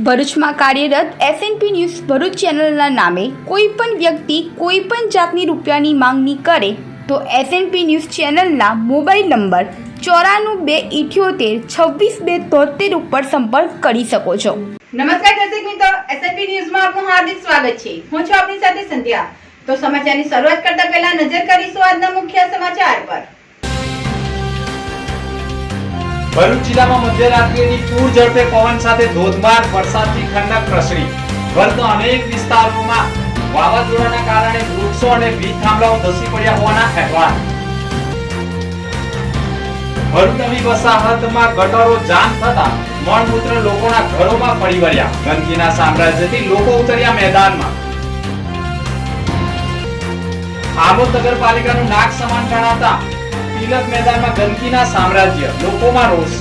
ભરૂચમાં કાર્યરત SNP news Bharuch ચેનલના નામે કોઈપણ વ્યક્તિ કોઈપણ જાતની રૂપિયાની માંગણી કરે તો એસએનપી ન્યૂઝ ચેનલના મોબાઈલ નંબર 9428762273 ઉપર સંપર્ક કરી શકો છો। નમસ્કાર દર્શક મિત્રો, એસએનપી ન્યૂઝમાં આપનું હાર્દિક સ્વાગત છે। હું છું આપની સાથે સંધ્યા। તો સમાચારની શરૂઆત કરતા પહેલા નજર કરીશું આજના મુખ્ય સમાચાર પર। ભરૂચ જિલ્લામાં મધ્યરાત્રિની પૂર ઝડપે પવન સાથે ધોધમાર વરસાદથી ઠંડક પ્રસરી। ભરૂચના અનેક વિસ્તારોમાં વાવાઝોડાના કારણે વૃક્ષો અને વીજ થાંભલાઓ ધસી પડ્યા હોવાના અહેવાલ। ભરૂચ નવી વસાહતમાં ગટરો જામ થતા મળમૂત્ર લોકોના ઘરોમાં ફરી વળ્યા। ગંદકીના સામ્રાજ્યથી લોકો ઉતર્યા મેદાનમાં। આમોદ નગરપાલિકાનું નાક સમાન ગણાતા તિલક મેદાનમાં ગંદકીના સામ્રાજ્ય, લોકોમાં રોષ।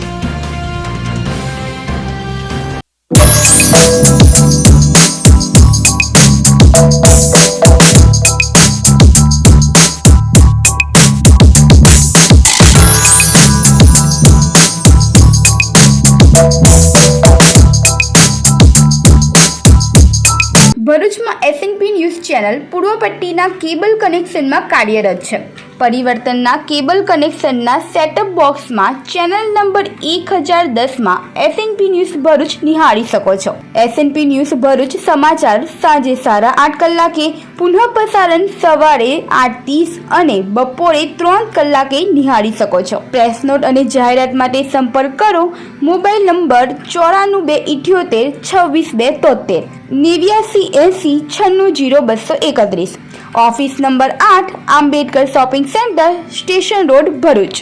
ભરૂચમાં એસએનપી ન્યૂઝ ચેનલ પૂર્વ પટ્ટીના કેબલ કનેક્શનમાં કાર્યરત છે। પરિવર્તનના કેબલ કનેક્શનના સેટઅપ બોક્સમાં ચેનલ નંબર 1010માં એસએનપી ન્યૂઝ ભરૂચ નિહાળી શકો છો। એસએનપી ન્યૂઝ ભરૂચ સમાચાર સાંજે 8:30 કલાકે, પુનઃ પ્રસારણ સવારે 8:30 અને બપોરે 3 કલાકે નિહાળી શકો છો। પ્રેસ નોટ અને જાહેરાત માટે સંપર્ક કરો mobile number 9428762273 8980960231। Office number 8 Ambedkar shopping centre, station road, Bharuch.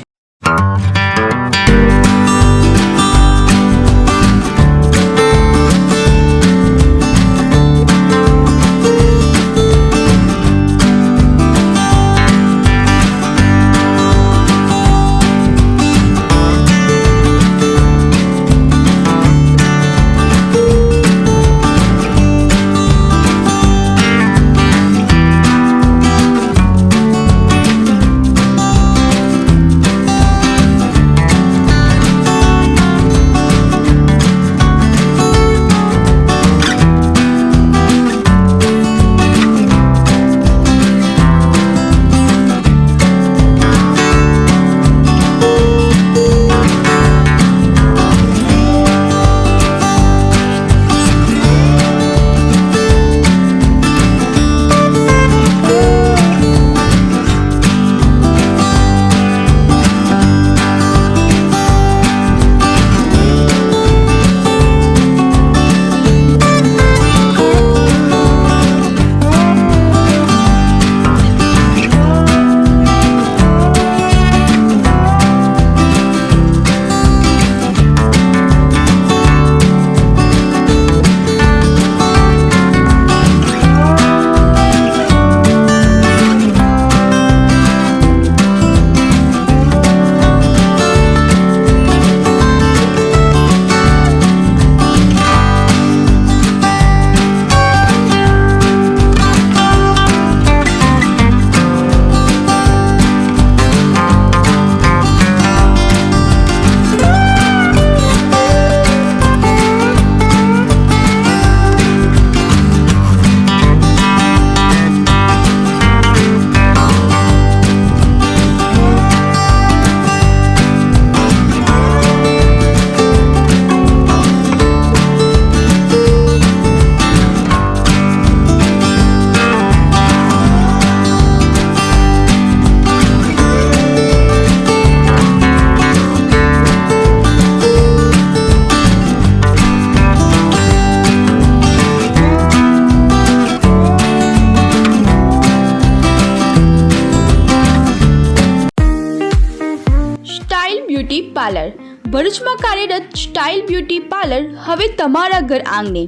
Beauty parlour ભરૂચમાં કાર્યરત સ્ટાઇલ બ્યુટી પાર્લર હવે તમારા ઘર આંગણે।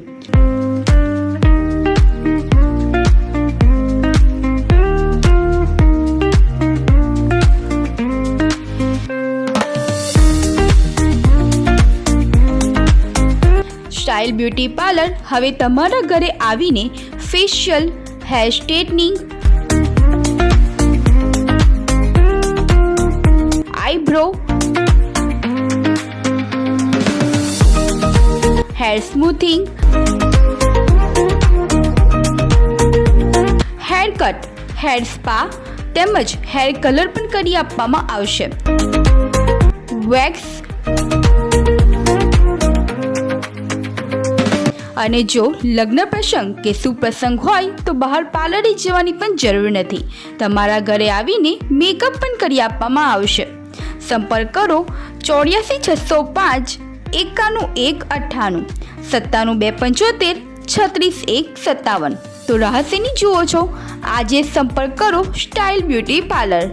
સ્ટાઇલ બ્યુટી પાર્લર હવે તમારા ઘરે આવીને facial, hair straightening, eyebrow, hair smoothing, hair cut, hair spa તેમજ હેર કલર પણ કરી આપવામાં આવશે. વેક્સ અને જો લગ્ન પ્રસંગ કે સુપ્રસંગ હોય તો બહાર પાર્લરે જવાની પણ જરૂર નથી. તમારા ઘરે આવીને મેકઅપ પણ કરી આપવામાં આવશે. સંપર્ક કરો 84 605 91 98 97 275 36 1 57. તો રહસ્યની જુઓ છો, આજે સંપર્ક કરો સ્ટાઇલ બ્યુટી પાર્લર.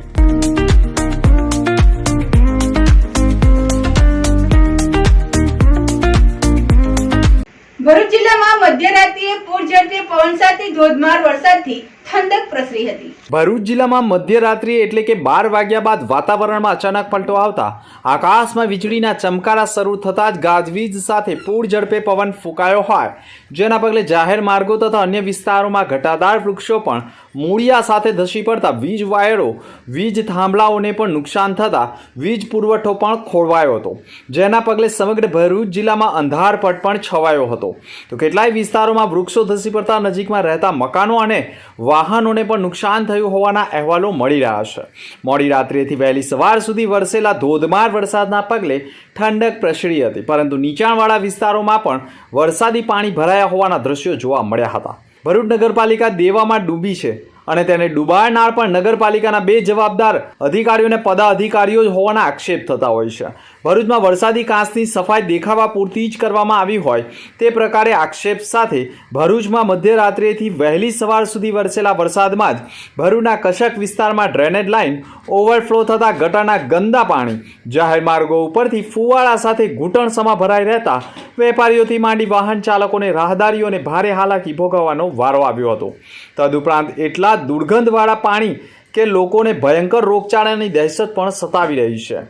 ભરૂચ જિલ્લામાં મધ્યરાત્રિએ પૂર ઝડપે પવન સાથે ધોધમાર વરસાદથી ઠંડક પ્રસરી હતી. ભરૂચ જિલ્લામાં મધ્યરાત્રિ એટલે કે 12 વાગ્યા બાદ વાતાવરણમાં અચાનક પલટો આવતા આકાશમાં વીજળીના ચમકારા શરૂ થતાં જ ગાજવીજ સાથે પૂર ઝડપે પવન ફૂંકાયો હોય, જેના પગલે જાહેર માર્ગો તથા અન્ય વિસ્તારોમાં ઘટાદાર વૃક્ષો પણ મૂળિયા સાથે ધસી પડતા વીજ વાયરો, વીજ થાંભલાઓને પણ નુકસાન થતાં વીજ પુરવઠો પણ ખોરવાયો હતો, જેના પગલે સમગ્ર ભરૂચ જિલ્લામાં અંધારપટ પણ છવાયો હતો. તો કેટલાય વિસ્તારોમાં વૃક્ષો ધસી પડતા નજીકમાં રહેતા મકાનો અને વાહનોને પણ નુકસાન થયું હોવાના અહેવાલો મળી રહ્યા છે. મોડી રાત્રિથી વહેલી સવાર સુધી વરસેલા ધોધમાર વરસાદના પગલે ઠંડક પ્રસરી હતી, પરંતુ નીચાણવાળા વિસ્તારોમાં પણ વરસાદી પાણી ભરાયા હોવાના દ્રશ્યો જોવા મળ્યા હતા. ભરૂચ નગરપાલિકા દેવામાં ડૂબી છે અને તેને ડૂબાડનાર પણ નગરપાલિકાના 2 જવાબદાર અધિકારીઓને પદાધિકારીઓ હોવાના આક્ષેપ થતા હોય છે. ભરૂચમાં વરસાદી કાંસની સફાઈ દેખાવા પૂરતી જ કરવામાં આવી હોય તે પ્રકારે આક્ષેપ સાથે ભરૂચમાં મધ્યરાત્રિથી વહેલી સવાર સુધી વરસેલા વરસાદમાં જ ભરૂચના કશક વિસ્તારમાં ડ્રેનેજ લાઇન ઓવરફ્લો થતાં ગટરના ગંદા પાણી જાહેર માર્ગો ઉપરથી ફુવારા સાથે ઘૂંટણસમા ભરાઈ રહેતા વેપારીઓથી માંડી વાહન ચાલકોને રાહદારીઓને ભારે હાલાકી ભોગવવાનો વારો આવ્યો હતો. તદુપરાંત એટલા દુર્ગંધવાળા પાણી કે લોકોને ભયંકર રોગચાળાની દહેશત પણ સતાવી રહી છે.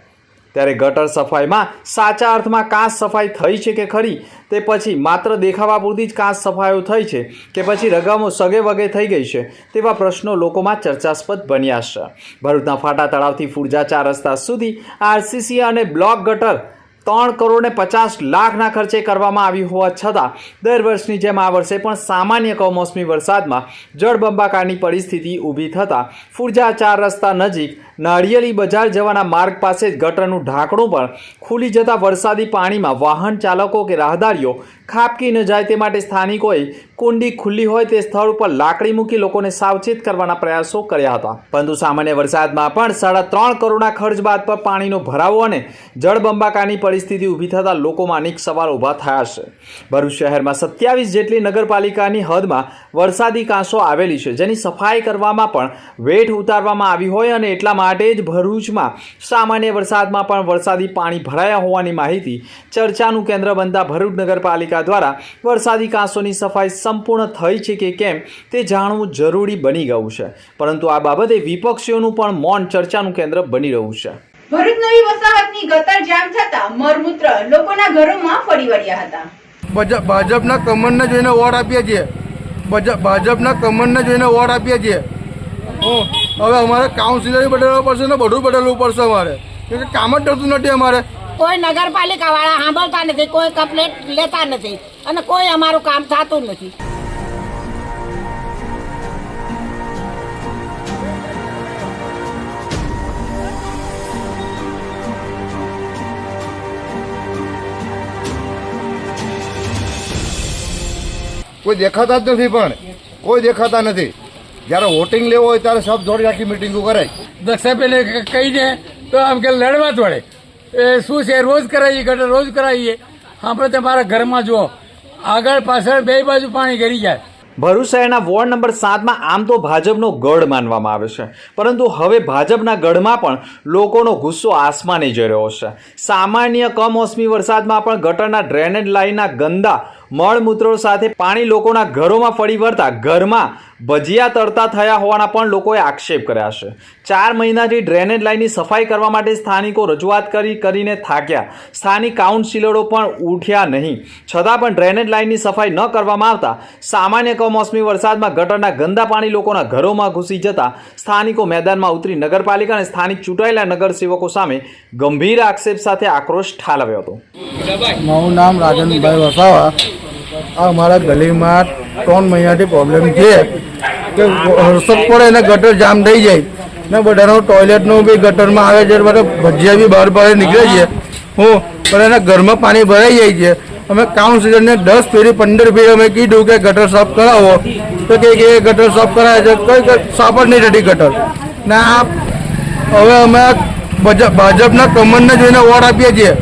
ત્યારે ગટર સફાઈમાં સાચા અર્થમાં કાંસ સફાઈ થઈ છે કે ખરી, તે પછી માત્ર દેખાવા પૂરતી જ કાંસ સફાઈઓ થઈ છે કે પછી રગામો સગે વગે થઈ ગઈ છે, તેવા પ્રશ્નો લોકોમાં ચર્ચાસ્પદ બન્યા છે. ભરૂચના ફાટા તળાવથી ફુરજા 4 રસ્તા સુધી આરસીસી અને બ્લોક ગટર 3 કરોડ ને 50 લાખના ખર્ચે કરવામાં આવી હોવા છતાં દર વર્ષની જેમ આ વર્ષે પણ સામાન્ય કમોસમી વરસાદમાં જળબંબાકારની પરિસ્થિતિ ઊભી થતાં ફુરજા 4 રસ્તા નજીક નાળિયેરી બજાર જવાના માર્ગ પાસે જ ગટરનું ઢાંકણું પણ ખુલી જતાં વરસાદી પાણીમાં વાહન ચાલકો કે રાહદારીઓ ખાબકી ન જાય તે માટે સ્થાનિકોએ કુંડી ખુલ્લી હોય તે સ્થળ ઉપર લાકડી મૂકી લોકોને સાવચેત કરવાના પ્રયાસો કર્યા હતા. પરંતુ સામાન્ય વરસાદમાં પણ 3.5 કરોડના ખર્ચ બાદ પર પાણીનો ભરાવો અને જળબંબાકારની પરિસ્થિતિ ઊભી થતાં લોકોમાં અનેક સવાલો ઊભા થયા છે. ભરૂચ શહેરમાં 27 જેટલી નગરપાલિકાની હદમાં વરસાદી કાંસો આવેલી છે, જેની સફાઈ કરવામાં પણ વેઠ ઉતારવામાં આવી હોય અને એટલા માટે જ ભરૂચમાં સામાન્ય વરસાદમાં પણ વરસાદી પાણી ભરાયા હોવાની માહિતી ચર્ચાનું કેન્દ્ર બનતા ભરૂચ નગરપાલિકા દ્વારા વરસાદી કાંસોની સફાઈ સંપૂર્ણ થઈ છે કે કેમ તે જાણવું જરૂરી બની ગયું છે. પરંતુ આ બાબતે વિપક્ષીઓનું પણ મૌન ચર્ચાનું કેન્દ્ર બની રહ્યું છે. ભરૂચ નવી વસાહતની ગટર જામ થતા મળમૂત્ર લોકોના ઘરોમાં ફરી વળ્યા હતા. ભાજપના કમળને જોઈને વોટ આપીએ છીએ. ભાજપના કમળને જોઈને વોટ આપીએ છીએ. હવે અમારે કાઉન્સિલર બદલવું પડશે ને બધું બદલવું પડશે અમારે, કેમ કે કામ જ થતું નથી અમારે. કોઈ નગરપાલિકા વાળા સાંભળતા નથી, કોઈ કમ્પ્લેટ લેતા નથી અને કોઈ અમારું કામ થતું નથી. કોઈ દેખાતા જ નથી, પણ કોઈ દેખાતા નથી. જ્યારે વોટિંગ લેવો હોય ત્યારે સબ જોડી આખી મિટિંગો કરે. દક્ષા પેલે કહી દે તો આમ કે લડવા જ પડે. એ શું છે, રોજ કરાવીએ, ગટર રોજ કરાવીએ. આપણે તમારા ઘરમાં જુઓ, આગળ પાછળ બે બાજુ પાણી ગરી જાય. ભરૂચ શહેરના વોર્ડ નંબર 7માં આમ તો ભાજપનો ગઢ માનવામાં આવે છે, પરંતુ હવે ભાજપના ગઢમાં પણ લોકોનો ગુસ્સો આસમાને જઈ રહ્યો છે. સામાન્ય કમોસમી વરસાદમાં પણ ગટરના ડ્રેનેજ લાઇનના ગંદા મળમૂત્રો સાથે પાણી લોકોના ઘરોમાં ફરી વળતા ઘરમાં ભજીયા તળતા થયા હોવાના પણ લોકોએ આક્ષેપ કર્યા છે. 4 મહિનાથી ડ્રેનેજ લાઇનની સફાઈ કરવા માટે સ્થાનિકો રજૂઆત કરીને થાક્યા. સ્થાનિક કાઉન્સિલરો પણ ઉઠ્યા નહીં, છતાં પણ ડ્રેનેજ લાઇનની સફાઈ ન કરવામાં આવતા સામાન્ય કમોસમી વરસાદમાં ગટરના ગંદા પાણી લોકોના ઘરોમાં ઘૂસી જતા સ્થાનિકો મેદાનમાં ઉતરી નગરપાલિકા અને સ્થાનિક ચૂંટાયેલા નગરસેવકો સામે ગંભીર આક્ષેપ સાથે આક્રોશ ઠાલવ્યો હતો. મારું નામ રાજનભાઈ વસાવા. આ અમારા ગલીમાં 3 મહિનાથી પ્રોબ્લેમ છે કે વરસાદ પડે ને ગટર જામ થઈ જાય ને બધાનો ટોયલેટનું બી ગટરમાં આવે છે, બધા ભજીયા બી બહાર નીકળે છે. પણ એના ઘરમાં પાણી ભરાઈ જાય છે. અમે કાઉન્સિલરને 10 ફેરી 15 ફેરી અમે કીધું કે ગટર સાફ કરાવો, તો કે ગટર સાફ કરાવે છે, કોઈ સાફ જ નહીં થતી ગટર. ને આ હવે અમે ભાજપના કમરને જોઈને વોટ આપીએ છીએ.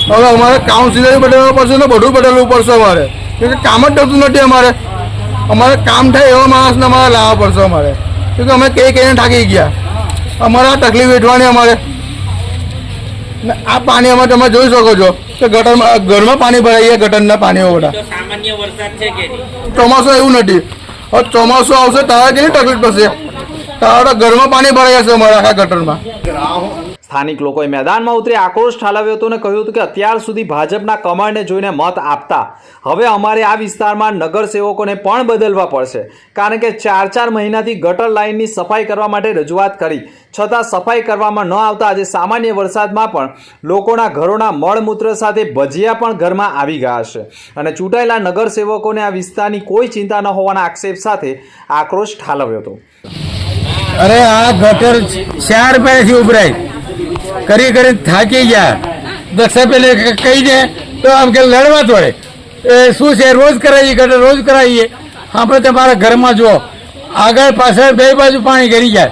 હવે અમારે કાઉન્સિલર બદલવા પડશે ને બધું બદલવું પડશે અમારે, કેમ કે કામ જ થતું નથી. અમારે કામ થાય એવા માણસને અમારે લાવવા પડશે અમારે, કેમ કે અમે કહીને થાકી ગયા. અમારે આ તકલીફ વેઠવાની અમારે. ને આ પાણી અમે તમે જોઈ શકો છો કે ગટરમાં ઘરમાં પાણી ભરાઈ ગયા, ગટરના પાણીઓ બધા. સામાન્ય વરસાદ છે કે ચોમાસું એવું નથી. હવે ચોમાસું આવશે તારા કેટલી તકલીફ પડશે. તારા ઘરમાં પાણી ભરાઈ જશે અમારા આખા ગટરમાં. સ્થાનિક લોકોએ મેદાનમાં ઉતરી આક્રોશ ઠાલવ્યો હતો અને કહ્યું હતું કે અત્યાર સુધી ભાજપના કમળને જોઈને મત આપતા હવે અમારે આ વિસ્તારમાં નગરસેવકોને પણ બદલવા પડશે, કારણ કે 4 મહિનાથી ગટર લાઇનની સફાઈ કરવા માટે રજૂઆત કરી છતાં સફાઈ કરવામાં ન આવતા આજે સામાન્ય વરસાદમાં પણ લોકોના ઘરોના મળમૂત્ર સાથે ભજીયા પણ ઘરમાં આવી ગયા છે અને ચૂંટાયેલા નગરસેવકોને આ વિસ્તારની કોઈ ચિંતા ન હોવાના આક્ષેપ સાથે આક્રોશ ઠાલવ્યો હતો. અરે આ ગટર 4 મહિનાથી ઉભરાય કરી થાકી ગયા. દક્ષા પેલે કહી દે તો આમ કે લડવા તોડે. એ શું છે, રોજ કરાવીએ ગટર, રોજ કરાવીએ. આપણે તમારા ઘરમાં જુઓ, આગળ પાછળ 2 બાજુ પાણી ગરી જાય,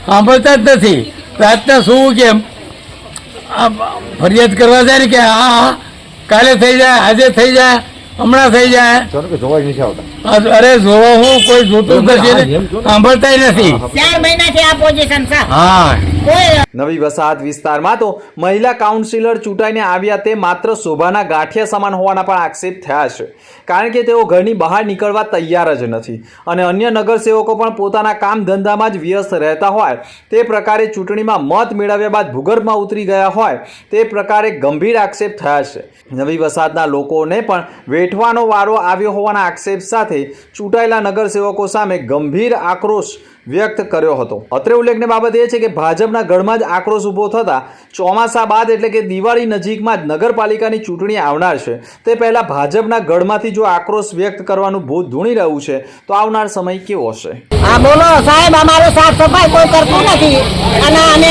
સાંભળતા જ નથી. રાતના શું કેમ ફરિયાદ કરવા જાય ને કે હા કાલે થઈ જાય, આજે થઈ જાય, હમણાં થઈ જાય. અરે જોવા હું કોઈ જોતું નથી, સાંભળતા નથી. 4 મહિનાથી આ પોઝિશન છે. હા, નવી વસાહત વિસ્તારમાં તો મહિલા કાઉન્સિલર ચૂંટાઈને આવ્યા તે માત્ર શોભાના ગાંઠિયા સમાન હોવાના પણ આક્ષેપ થયા છે, કારણ કે તેઓ ઘરની બહાર નીકળવા તૈયાર જ નથી અને અન્ય નગરસેવકો પણ પોતાના કામ ધંધામાં જ વ્યસ્ત રહેતા હોય તે પ્રકારે ચૂંટણીમાં મત મેળવ્યા બાદ ભૂગર્ભમાં ઉતરી ગયા હોય તે પ્રકારે ગંભીર આક્ષેપ થયા છે. નવી વસાહતના લોકોને પણ વેઠવાનો વારો આવ્યો હોવાના આક્ષેપ સાથે ચૂંટાયેલા નગરસેવકો સામે ગંભીર આક્રોશ વ્યક્ત કર્યો હતો. અત્રે ઉલ્લેખનીય બાબત એ છે કે ભાજપના ગઢમાં જ આક્રોશ ઊભો થતા ચોમાસા બાદ એટલે કે દિવાળી નજીકમાં જ નગરપાલિકાની ચૂંટણી આવનાર છે. તે પહેલા ભાજપના ગઢમાંથી જો આક્રોશ વ્યક્ત કરવાનું ભૂત ધૂણી રહ્યું છે તો આવનાર સમય કેવો હશે? હા બોલો સાહેબ, અમારું સાફ સફાઈ કોઈ કરતું નથી અને અમે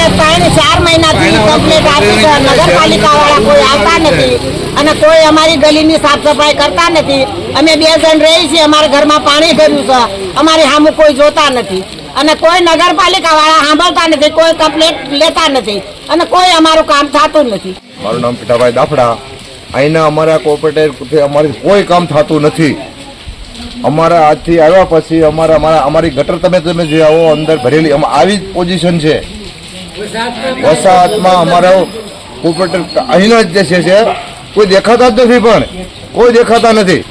4 મહિનાથી કમ્પ્લીટ આપી છે. નગરપાલિકા વાળા કોઈ આવતા નથી અને કોઈ અમારી ગલીની સાફ સફાઈ કરતા નથી. અમે 2 જણ રહી છીએ, અમારા ઘરમાં પાણી ભર્યું છે, અમારી સામું કોઈ જોતા નથી અને કોઈ નગરપાલિકા વાળા સાંભળતા નથી, કોઈ કમ્પ્લેટ લેતા નથી અને કોઈ અમારું કામ થતું નથી. મારું નામ પીઠાભાઈ દાફડા. અહીંના અમારા કોર્પોરેટર અમારી કોઈ કામ થતું નથી. અમારા આજથી આવ્યા પછી અમારી ગટર તમે જે આવો અંદર ભરેલી આવી જ પોઝિશન છે. વસાહતમાં અમારા કોર્પોરેટર અહીંના જ છે, કોઈ દેખાતા જ નથી, પણ કોઈ દેખાતા નથી.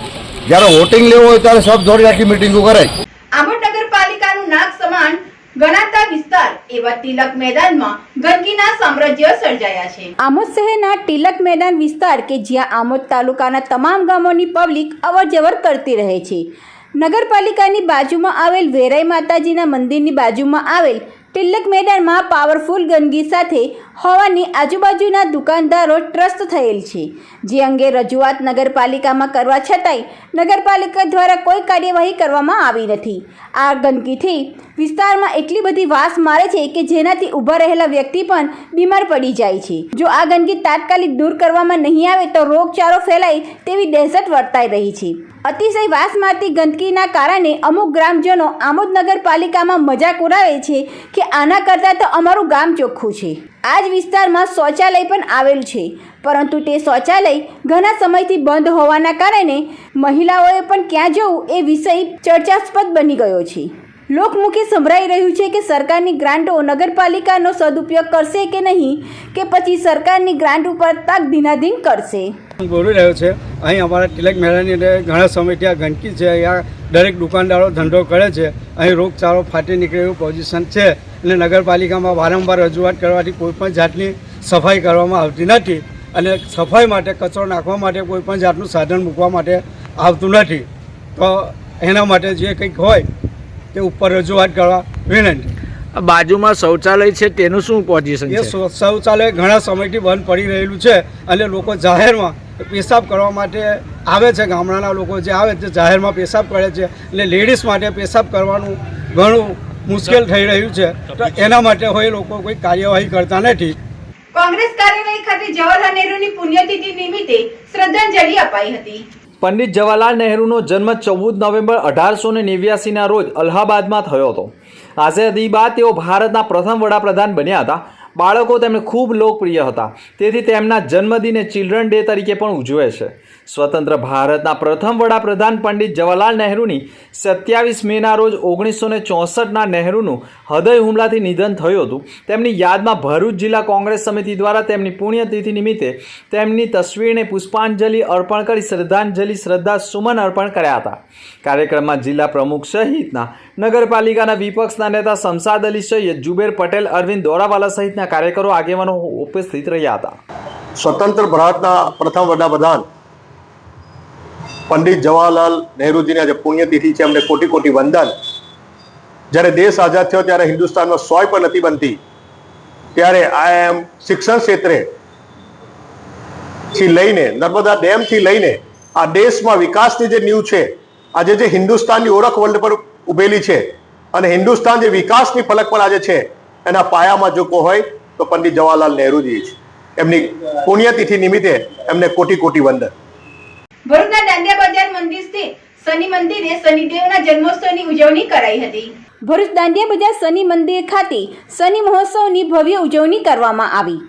જ્યારે વોટિંગ લેવું હોય ત્યારે સબ જોડી રાખી મિટિંગો કરાય. આમોદ નગરપાલિકાનું નાક સમાન ગણાતા વિસ્તાર એવા તિલક મેદાનમાં ગંદકીના સામ્રાજ્ય સર્જાયા છે. આમોદ શહેરના તિલક મેદાન વિસ્તાર કે જ્યાં આમોદ તાલુકાના તમામ ગામોની પબ્લિક અવરજવર કરતી રહે છે. નગરપાલિકાની બાજુમાં આવેલ વેરાઈ માતાજીના મંદિરની બાજુમાં આવેલ તિલક મેદાનમાં પાવરફુલ ગંદકી સાથે હોવાની આજુબાજુના દુકાનદારો ત્રસ્ત થયેલ છે, જે અંગે રજૂઆત નગરપાલિકામાં કરવા છતાંય નગરપાલિકા દ્વારા કોઈ કાર્યવાહી કરવામાં આવી નથી. આ ગંદકીથી વિસ્તારમાં એટલી બધી વાસ મારે છે કે જેનાથી ઊભા રહેલા વ્યક્તિ પણ બીમાર પડી જાય છે. જો આ ગંદકી તાત્કાલિક દૂર કરવામાં નહીં આવે તો રોગચાળો ફેલાય તેવી દહેશત વર્તાઈ રહી છે. અતિશય વાસ મારતી ગંદકીના કારણે અમુક ગ્રામજનો આમોદ નગરપાલિકામાં મજાક ઉડાવે છે કે આના કરતાં તો અમારું ગામ ચોખ્ખું છે. આ જ વિસ્તારમાં શૌચાલય પણ આવેલું છે, પરંતુ તે શૌચાલય ઘણા સમયથી બંધ હોવાના કારણે મહિલાઓએ પણ ક્યાં જવું એ વિષય ચર્ચાસ્પદ બની ગયો છે. લોકમુખે સંભળાઈ રહ્યું છે કે સરકારની ગ્રાન્ટો નગરપાલિકાનો સદુપયોગ કરશે કે નહીં, કે પછી સરકારની ગ્રાન્ટ ઉપર તક ધીનાધીન કરશે. બોલી રહ્યો છે અહીં અમારા તિલક મેળાની અંદર ઘણા સમયથી આ ગંદકી છે. અહીંયા દરેક દુકાનદારો ધંધો કરે છે. અહીં રોગચાળો ફાટી નીકળે એવું પોઝિશન છે અને નગરપાલિકામાં વારંવાર રજૂઆત કરવાથી કોઈપણ જાતની સફાઈ કરવામાં આવતી નથી અને સફાઈ માટે કચરો નાખવા માટે કોઈપણ જાતનું સાધન મૂકવા માટે આવતું નથી. તો એના માટે જે કંઈક હોય તે ઉપર રજૂઆત કરવા વિનંતી. બાજુમાં શૌચાલય છે તેનું શું પોઝિશન એ છે? શૌચાલય ઘણા સમયથી બંધ પડી રહેલું છે અને લોકો જાહેરમાં પેશાબ કરવા માટે આવે છે. ગામડાના લોકો જે આવે તે જાહેરમાં પેશાબ કરે છે એટલે લેડીઝ માટે પેશાબ કરવાનું ઘણું મુશ્કેલ થઈ રહ્યું છે. તો એના માટે હોય લોકો કોઈ કાર્યવાહી કરતા નથી. કોંગ્રેસ કાર્યાલય ખાતે જવાહરલાલ નહેરુની પુણ્યતિથિ નિમિત્તે શ્રદ્ધાંજલિ અપાઈ હતી. પંડિત જવાહરલાલ નહેરુનો જન્મ 14 નવેમ્બર 1889ના રોજ અલ્હાબાદમાં થયો હતો. આઝાદી બાદ તેઓ ભારતના પ્રથમ વડાપ્રધાન બન્યા હતા. બાળકો તેમને ખૂબ લોકપ્રિય હતા, તેથી તેમના જન્મદિને ચિલ્ડ્રન ડે તરીકે પણ ઉજવે છે. સ્વતંત્ર ભારતના પ્રથમ વડાપ્રધાન પંડિત જવાહરલાલ નહેરુની 27 મેના રોજ 1964ના નહેરુનું હૃદય હુમલાથી નિધન થયું હતું. તેમની યાદમાં ભરૂચ જિલ્લા કોંગ્રેસ સમિતિ દ્વારા તેમની પુણ્યતિથિ નિમિત્તે તેમની તસવીરને પુષ્પાંજલિ અર્પણ કરી શ્રદ્ધા સુમન અર્પણ કર્યા હતા. કાર્યક્રમમાં જિલ્લા પ્રમુખ સહિતના નગરપાલિકાના વિપક્ષના નેતા શમશાદ અલી સૈયદ, જુબેર પટેલ, અરવિંદ દોરાવાલા સહિતના કાર્યકરો આગેવાનો ઉપસ્થિત રહ્યા હતા. સ્વતંત્ર ભારતના પ્રથમ વડાપ્રધાન પંડિત જવાહરલાલ નહેરુજીની આજે પુણ્યતિથિ છે. અમને કોટી કોટી વંદન. જ્યારે દેશ આઝાદ થયો ત્યારે હિન્દુસ્તાનમાં સોય પણ નથી બનતી, ત્યારે શિક્ષણ ક્ષેત્રે થી લઈને નર્મદા ડેમથી લઈને આ દેશમાં વિકાસની જે નીવ છે, આજે જે હિન્દુસ્તાનની ઓળખ વર્લ્ડ પર ઉભેલી છે અને હિન્દુસ્તાન જે વિકાસની ફલક પર આજે છે, એના પાયામાં જો કોઈ હોય તો પંડિત જવાહરલાલ નહેરુજી છે. એમની પુણ્યતિથિ નિમિત્તે એમને કોટી કોટી વંદન. ભરૂચના દાંડિયા બજાર મંદિર સ્થિત શનિ મંદિરે શનિદેવના જન્મોત્સવની ઉજવણી કરાઈ હતી. ભરૂચ દાંડિયા બજાર શનિ મંદિર ખાતે શનિ મહોત્સવની ભવ્ય ઉજવણી કરવામાં આવી.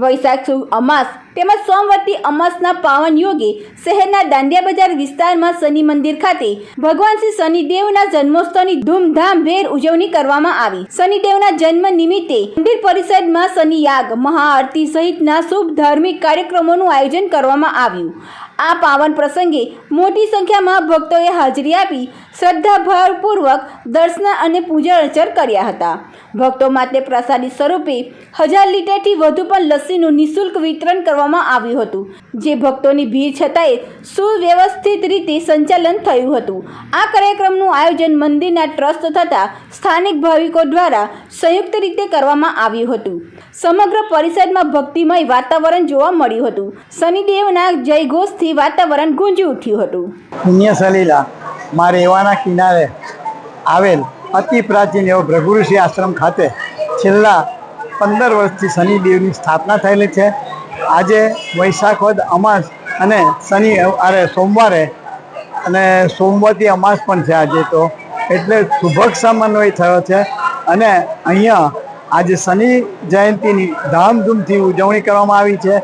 વૈશાખ સુદ અમાસ તેમજ સોમવતી અમાસના પાવન યોગે શહેરના દાંડિયા બજાર વિસ્તારમાં શનિ મંદિર ખાતે ભગવાન શ્રી શનિદેવના જન્મોત્સવની ધૂમધામભેર ઉજવણી કરવામાં આવી. શનિદેવના જન્મ નિમિત્તે મંદિર પરિસરમાં શનિ યાગ, મહાઆરતી સહિતના શુભ ધાર્મિક કાર્યક્રમોનું આયોજન કરવામાં આવ્યું. આ પાવન પ્રસંગે મોટી સંખ્યામાં ભક્તોએ હાજરી આપી શ્રદ્ધાભાવપૂર્વક દર્શન અને પૂજા અર્ચન કર્યા હતા. ભક્તો માટે પ્રસાદી સ્વરૂપે 1000 લીટરથી વધુ પણ લસ્સીનું નિઃશુલ્ક વિતરણ કરવામાં આવ્યું હતું, જે ભક્તોની ભીડ છતાંય સુવ્યવસ્થિત રીતે સંચાલન થયું હતું. આ કાર્યક્રમનું આયોજન મંદિરના ટ્રસ્ટ તથા સ્થાનિક ભાવિકો દ્વારા સંયુક્ત રીતે કરવામાં આવ્યું હતું. સમગ્ર પરિસરમાં ભક્તિમય વાતાવરણ જોવા મળ્યું હતું. શનિદેવના જયઘોષથી વાતાવરણ ગુંજી ઉઠ્યું હતું. પુણ્ય સલીલા માં રેવાના કિનારે આવેલ અતિ પ્રાચીન એવો ભૃગુઋષિ આશ્રમ ખાતે છેલ્લા 15 વર્ષથી શનિદેવની સ્થાપના થયેલી છે. આજે વૈશાખ વદ અમાસ અને સોમવારે અને સોમવતી અમાસ પણ છે આજે, તો એટલે શુભક સમન્વય થયો છે અને અહીંયા આજે શનિ જયંતીની ધામધૂમથી ઉજવણી કરવામાં આવી છે.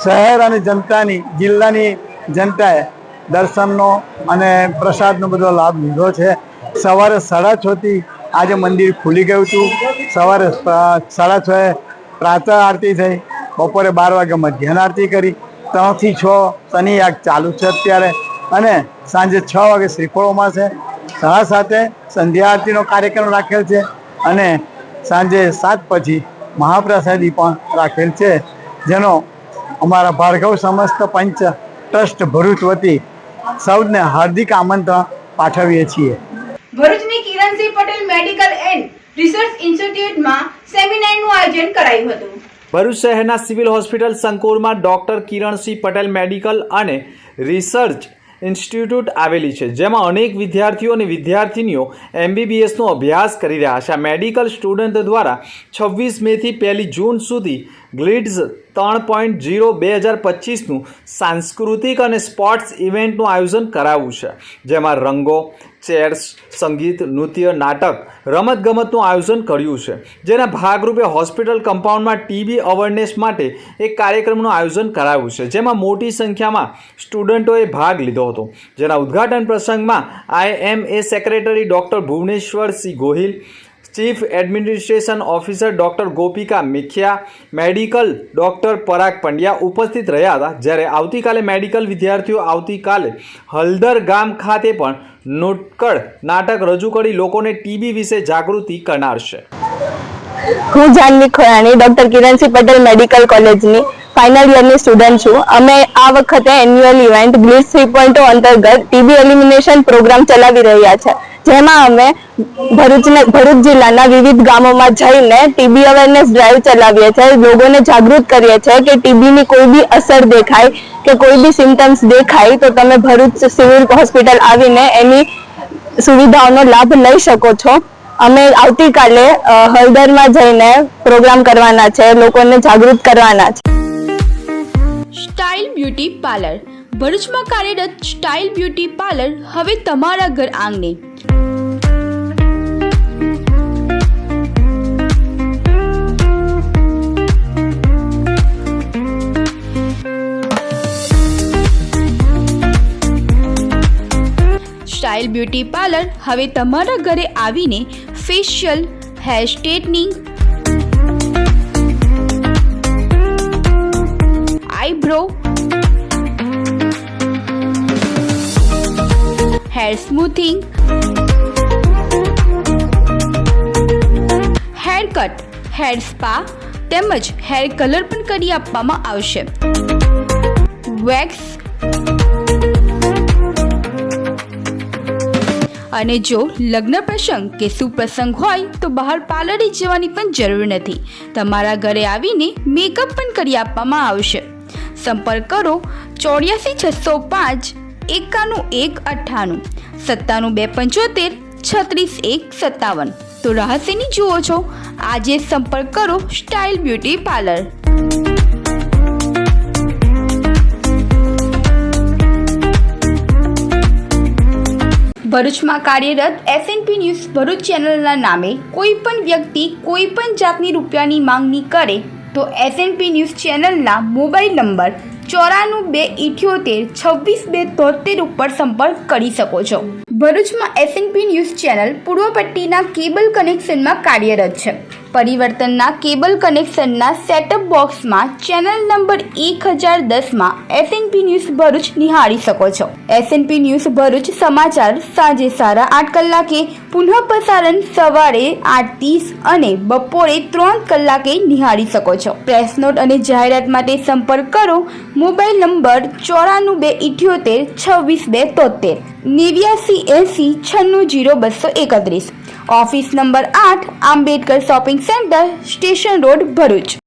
શહેર અને જનતાની, જિલ્લાની જનતાએ દર્શનનો અને પ્રસાદનો બધો લાભ લીધો છે. સવારે 6:30 આજે મંદિર ખુલી ગયું હતું. સવારે 6:30 પ્રાતઃ આરતી થઈ, બપોરે 12 વાગે મધ્યાહન આરતી કરી, 3 થી 6 શનિ યાગ ચાલુ છે અત્યારે, અને સાંજે 6 વાગે શ્રીફળોમાં છે. 7:30 સંધ્યા આરતીનો કાર્યક્રમ રાખેલ છે અને સાંજે 7 પછી મહાપ્રસાદી પણ રાખેલ છે, જેનો અમારા ભાર્ગવ સમસ્ત પંચ ટ્રસ્ટ ભરૂચ વતી સૌને હાર્દિક આમંત્રણ પાઠવીએ છીએ. ભરૂચની Kiransinh Patel medical and research ઇન્સ્ટિટ્યૂટમાં સેમિનારનું આયોજન કરાયું હતું. ભરૂચ શહેરના સિવિલ હોસ્પિટલ સંકુલમાં ડોક્ટર કિરણસિંહ પટેલ મેડિકલ અને રિસર્ચ ઇન્સ્ટિટ્યૂટ આવેલી છે, જેમાં અનેક વિદ્યાર્થીઓ અને વિદ્યાર્થીનીઓ MBBSનો અભ્યાસ કરી રહ્યા છે. આ મેડિકલ સ્ટુડન્ટ દ્વારા 26 મેથી 1 જૂન સુધી ગ્લિડ્સ 3.0 2025નું સાંસ્કૃતિક અને સ્પોર્ટ્સ ઇવેન્ટનું આયોજન કરાયું છે, જેમાં રંગો, ચેર્સ, સંગીત, નૃત્ય, નાટક, રમતગમતનું આયોજન કર્યું છે. જેના ભાગરૂપે હોસ્પિટલ કમ્પાઉન્ડમાં TB અવેરનેસ માટે એક કાર્યક્રમનું આયોજન કરાયું છે, જેમાં મોટી સંખ્યામાં સ્ટુડન્ટોએ ભાગ લીધો હતો. જેના ઉદ્ઘાટન પ્રસંગમાં IMA secretary doctor Bhuvneshwarsinh Gohil, chief administration officer doctor Gopika Mikhya, medical doctor Parag Pandya ઉપસ્થિત રહ્યા હતા. જ્યારે આવતીકાલે મેડિકલ વિદ્યાર્થીઓ આવતીકાલે હળદર ગામ ખાતે પણ નુક્કડ નાટક રજૂ કરી લોકોને ટીબી વિશે જાગૃતિ કરનારશે. હું જાનવી ખોયાણી ડોક્ટર કિરણસિંહ પટેલ મેડિકલ કોલેજની ફાઇનલ યરની સ્ટુડન્ટ છું. અમે આ વખતે એન્યુઅલ ઇવેન્ટ ગ્લિટ્સ 3.0 અંતર્ગત ટીબી એલિમિનેશન પ્રોગ્રામ ચલાવી રહ્યા છે, જેમાં અમે ભરૂચ જિલ્લાના વિવિધ ગામોમાં જઈને ટીબી અવેરનેસ ડ્રાઈવ ચલાવીએ છીએ. લોકોને જાગૃત કરીએ છીએ કે ટીબીની કોઈ બી અસર દેખાય કે કોઈ બી સિમ્ટમ્સ દેખાય તો તમે ભરૂચ સિવિલ હોસ્પિટલ આવીને એની સુવિધાઓનો લાભ લઈ શકો છો. અમે આવતીકાલે હળદરમાં જઈને પ્રોગ્રામ કરવાના છે, લોકોને જાગૃત કરવાના છે. સ્ટાઇલ બ્યુટી પાર્લર ભરૂચમાં કાર્યરત સ્ટાઇલ બ્યુટી પાર્લર હવે તમારા ઘર આંગણે. સ્ટાઇલ બ્યુટી પાર્લર હવે તમારા ઘરે આવીને facial, hair straightening, eyebrow, hair smoothing, hair cut, hair spa તેમજ હેર કલર પણ કરી આપવામાં આવશે. વેક્સ અને જો લગ્ન પ્રસંગ કે સુપ્રસંગ હોય તો બહાર પાર્લરે જવાની પણ જરૂર નથી. તમારા ઘરે આવીને મેકઅપ પણ કરી આપવામાં આવશે. સંપર્ક કરો 84 605 91 98 97 275 36 1 57. તો રહસ્યની જુઓ છો, આજે સંપર્ક કરો સ્ટાઇલ બ્યુટી પાર્લર. ભરૂચમાં કાર્યરત એસએનપી ન્યૂઝ ભરૂચ ચેનલના નામે કોઈ પણ વ્યક્તિ કોઈ પણ જાતની રૂપિયાની માંગણી કરે તો એસએનપી ન્યૂઝ ચેનલના મોબાઈલ નંબર 94 278 26 273 ઉપર સંપર્ક કરી શકો છો. ભરૂચમાં એસએનપી ન્યૂઝ ચેનલ પૂર્વ પટ્ટીના કેબલ કનેક્શનમાં કાર્યરત છે. પરિવર્તનના કેબલ કનેક્શનના સેટઅપ બોક્સમાં ચેનલ નંબર 1010માં એસએનપી ન્યૂઝ ભરૂચ નિહાળી શકો છો. એસએનપી ન્યૂઝ ભરૂચ સમાચાર સાંજે 8:30 કલાકે, પુનઃ પ્રસારણ સવારે 8:30 અને બપોરે 3 કલાકે નિહાળી શકો છો. પ્રેસ નોટ અને જાહેરાત માટે સંપર્ક કરો mobile number 94 278 26 273 89 80 96 0 231. Office number 8 Ambedkar shopping centre, station road, Bharuch.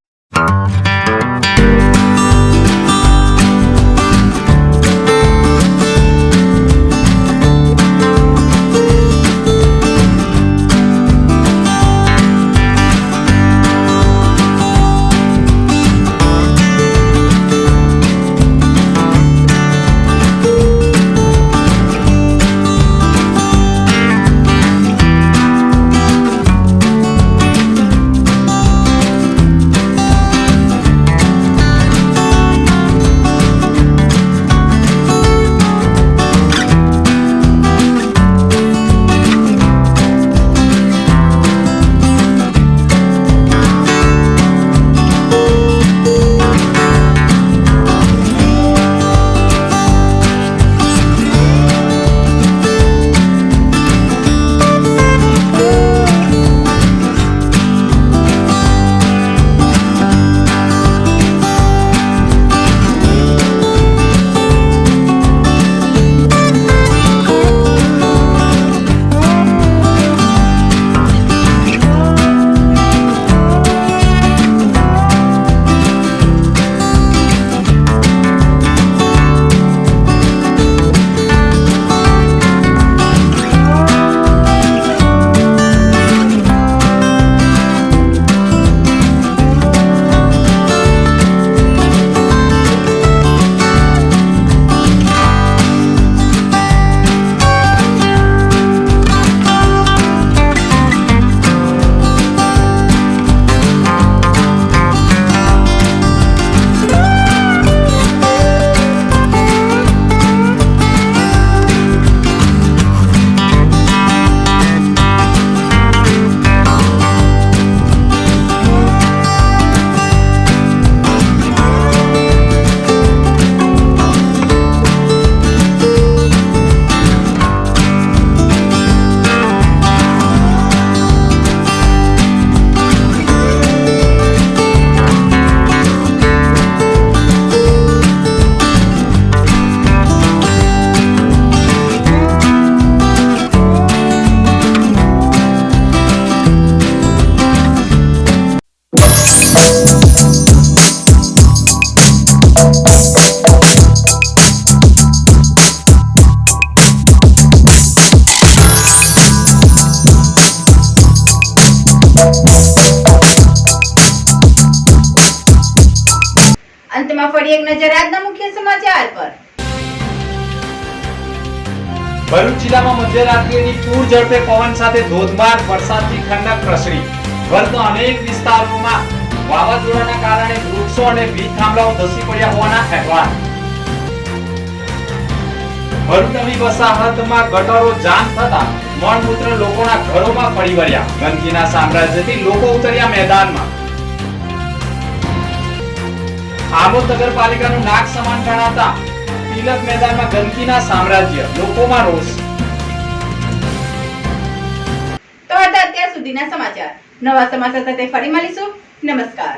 અંતમાં ફરી એક નજર આજના મુખ્ય સમાચાર પર. ભરૂચ જિલ્લામાં મધ્યરાત્રિની પૂર ઝડપે પવન સાથે ધોધમાર વરસાદથી ઠંડક પ્રસરી. ભરૂચના અનેક વિસ્તારોમાં વાવાઝોડાના કારણે વૃક્ષો અને વીજ થાંભલાઓ ધસી પડ્યા હોવાના અહેવાલ. ભરૂચ નવી વસાહતમાં ગટરો જામ થતા મળમૂત્ર લોકોના ઘરોમાં ફરી વળ્યા. ગંદકીના સામ્રાજ્યથી લોકો ઉતર્યા મેદાનમાં. આમોદ નગરપાલિકાનું નાક સમાન ગણાતા તિલક મેદાનમાં ગંદકીના સામ્રાજ્ય, લોકોમાં રોષ. તો હતા અત્યાર સુધીના સમાચાર. નવા સમાચાર સાથે ફરી મળીશું. નમસ્કાર.